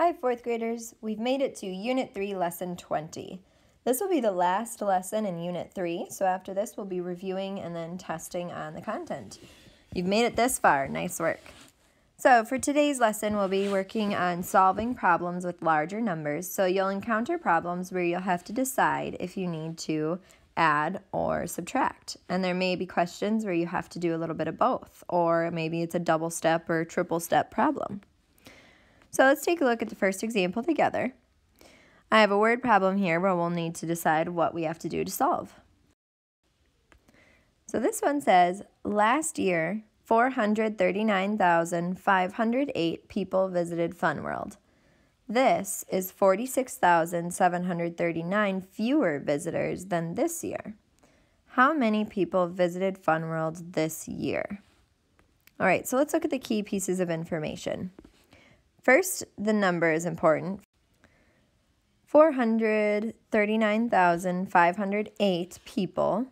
Hi, fourth graders. We've made it to Unit 3, Lesson 20. This will be the last lesson in Unit 3, so after this we'll be reviewing and then testing on the content. You've made it this far. Nice work. So for today's lesson, we'll be working on solving problems with larger numbers. So you'll encounter problems where you'll have to decide if you need to add or subtract. And there may be questions where you have to do a little bit of both, or maybe it's a double step or triple step problem. So let's take a look at the first example together. I have a word problem here where we'll need to decide what we have to do to solve. So this one says, last year, 439,508 people visited Fun World. This is 46,739 fewer visitors than this year. How many people visited Fun World this year? All right, so let's look at the key pieces of information. First, the number is important. 439,508 people, and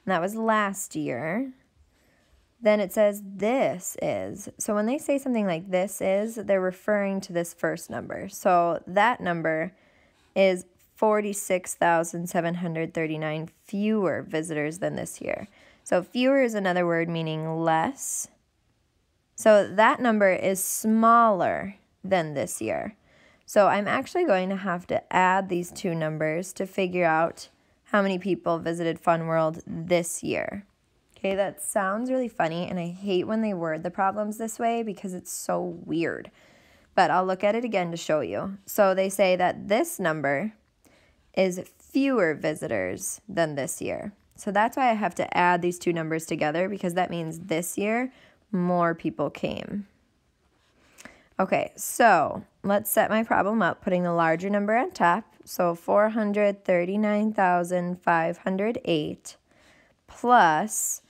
that was last year. Then it says this is. So when they say something like this is, they're referring to this first number. So that number is 46,739 fewer visitors than this year. So fewer is another word meaning less. So that number is smaller than this year. So I'm actually going to have to add these two numbers to figure out how many people visited Fun World this year. Okay, that sounds really funny, and I hate when they word the problems this way because it's so weird. But I'll look at it again to show you. So they say that this number is fewer visitors than this year. So that's why I have to add these two numbers together, because that means this year more people came. Okay, so let's set my problem up, putting the larger number on top. So 439,508 plus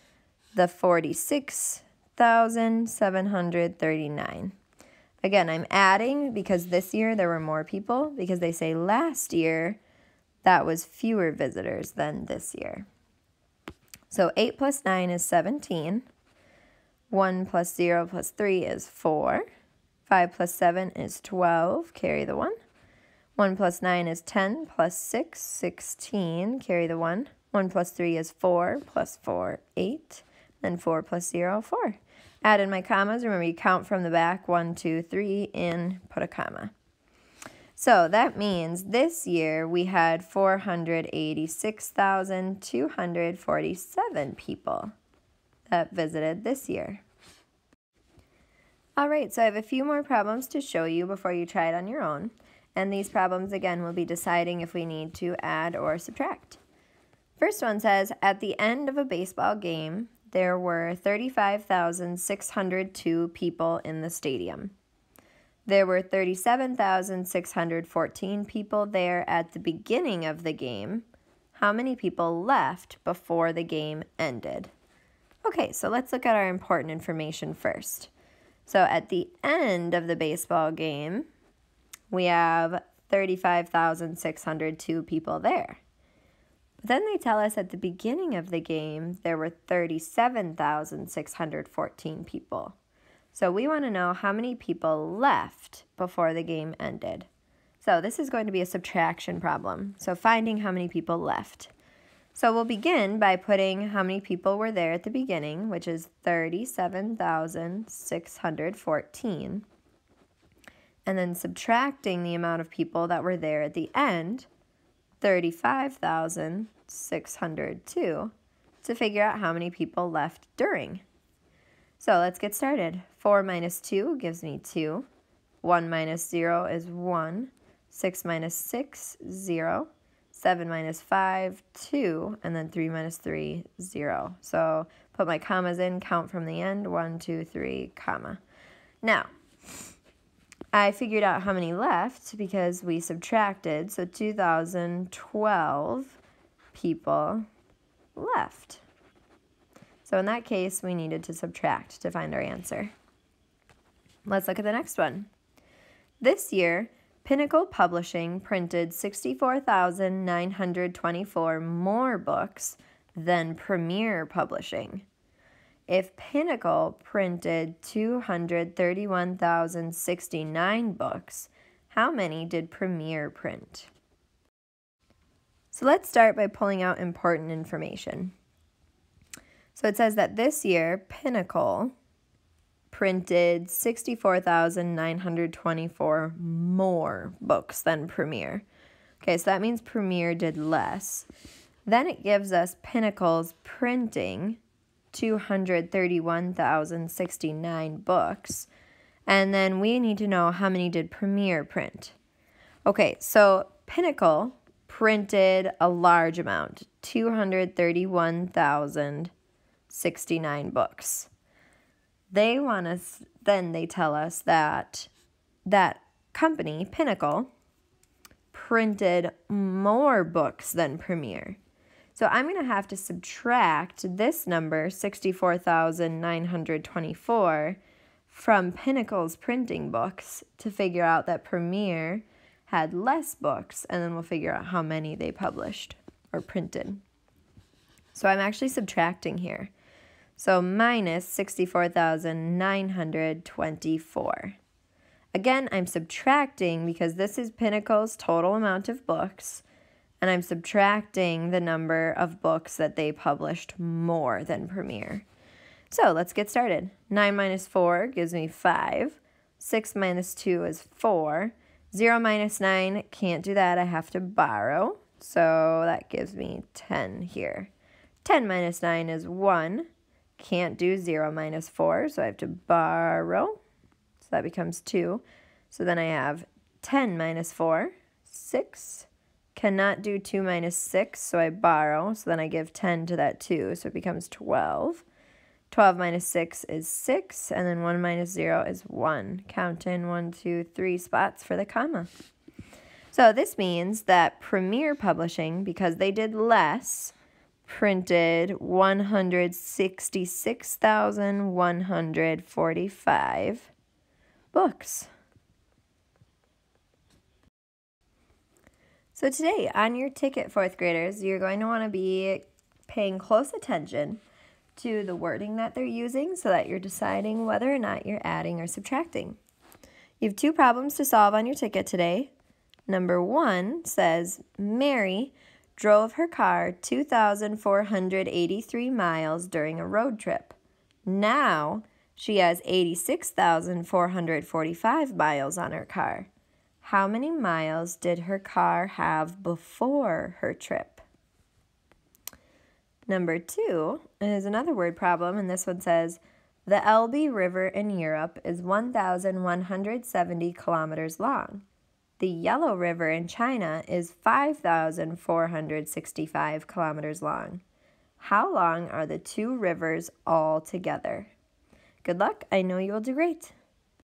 the 46,739. Again, I'm adding because this year there were more people, because they say last year that was fewer visitors than this year. So 8 plus 9 is 17. 1 plus 0 plus 3 is 4. 5 plus 7 is 12, carry the 1. 1 plus 9 is 10, plus 6, 16, carry the 1. 1 plus 3 is 4, plus 4, 8. Then 4 plus 0, 4. Add in my commas. Remember, you count from the back, 1, 2, 3, in, put a comma. So that means this year we had 486,247 people that visited this year. All right, so I have a few more problems to show you before you try it on your own. And these problems, again, will be deciding if we need to add or subtract. First one says, at the end of a baseball game, there were 35,602 people in the stadium. There were 37,614 people there at the beginning of the game. How many people left before the game ended? Okay, so let's look at our important information first. So at the end of the baseball game, we have 35,602 people there. But then they tell us at the beginning of the game, there were 37,614 people. So we want to know how many people left before the game ended. So this is going to be a subtraction problem. So finding how many people left. So we'll begin by putting how many people were there at the beginning, which is 37,614, and then subtracting the amount of people that were there at the end, 35,602, to figure out how many people left during. So let's get started. 4 minus 2 gives me 2. 1 minus 0 is 1. 6 minus 6, 0. 7 minus 5, 2, and then 3 minus 3, 0. So put my commas in, count from the end, 1, 2, 3, comma. Now, I figured out how many left because we subtracted, so 2,012 people left. So in that case, we needed to subtract to find our answer. Let's look at the next one. This year, Pinnacle Publishing printed 64,924 more books than Premier Publishing. If Pinnacle printed 231,069 books, How many did Premier print? So let's start by pulling out important information. So it says that this year, Pinnacle printed 64,924 more books than Premier. Okay, so that means Premier did less. Then it gives us Pinnacle's printing 231,069 books. And then we need to know how many did Premier print. Okay, so Pinnacle printed a large amount, 231,069 books. They tell us that that company, Pinnacle, printed more books than Premier. So I'm going to have to subtract this number, 64,924, from Pinnacle's printing books to figure out that Premier had less books, and then we'll figure out how many they published or printed. So I'm actually subtracting here. So minus 64,924. Again, I'm subtracting because this is Pinnacle's total amount of books, and I'm subtracting the number of books that they published more than Premier. So let's get started. 9 minus 4 gives me 5. 6 minus 2 is 4. 0 minus 9, can't do that, I have to borrow. So that gives me 10 here. 10 minus 9 is 1. Can't do 0 minus 4, so I have to borrow. So that becomes 2. So then I have 10 minus 4, 6. Cannot do 2 minus 6, so I borrow. So then I give 10 to that 2, so it becomes 12. 12 minus 6 is 6, and then 1 minus 0 is 1. Count in 1, 2, 3 spots for the comma. So this means that Premier Publishing, because they did less, printed 166,145 books. So today, on your ticket, fourth graders, you're going to want to be paying close attention to the wording that they're using so that you're deciding whether or not you're adding or subtracting. You have 2 problems to solve on your ticket today. Number 1 says, Mary drove her car 2,483 miles during a road trip. Now she has 86,445 miles on her car. How many miles did her car have before her trip? Number 2 is another word problem, and this one says, the Elbe River in Europe is 1,170 kilometers long. The Yellow River in China is 5,465 kilometers long. How long are the 2 rivers all together? Good luck. I know you will do great.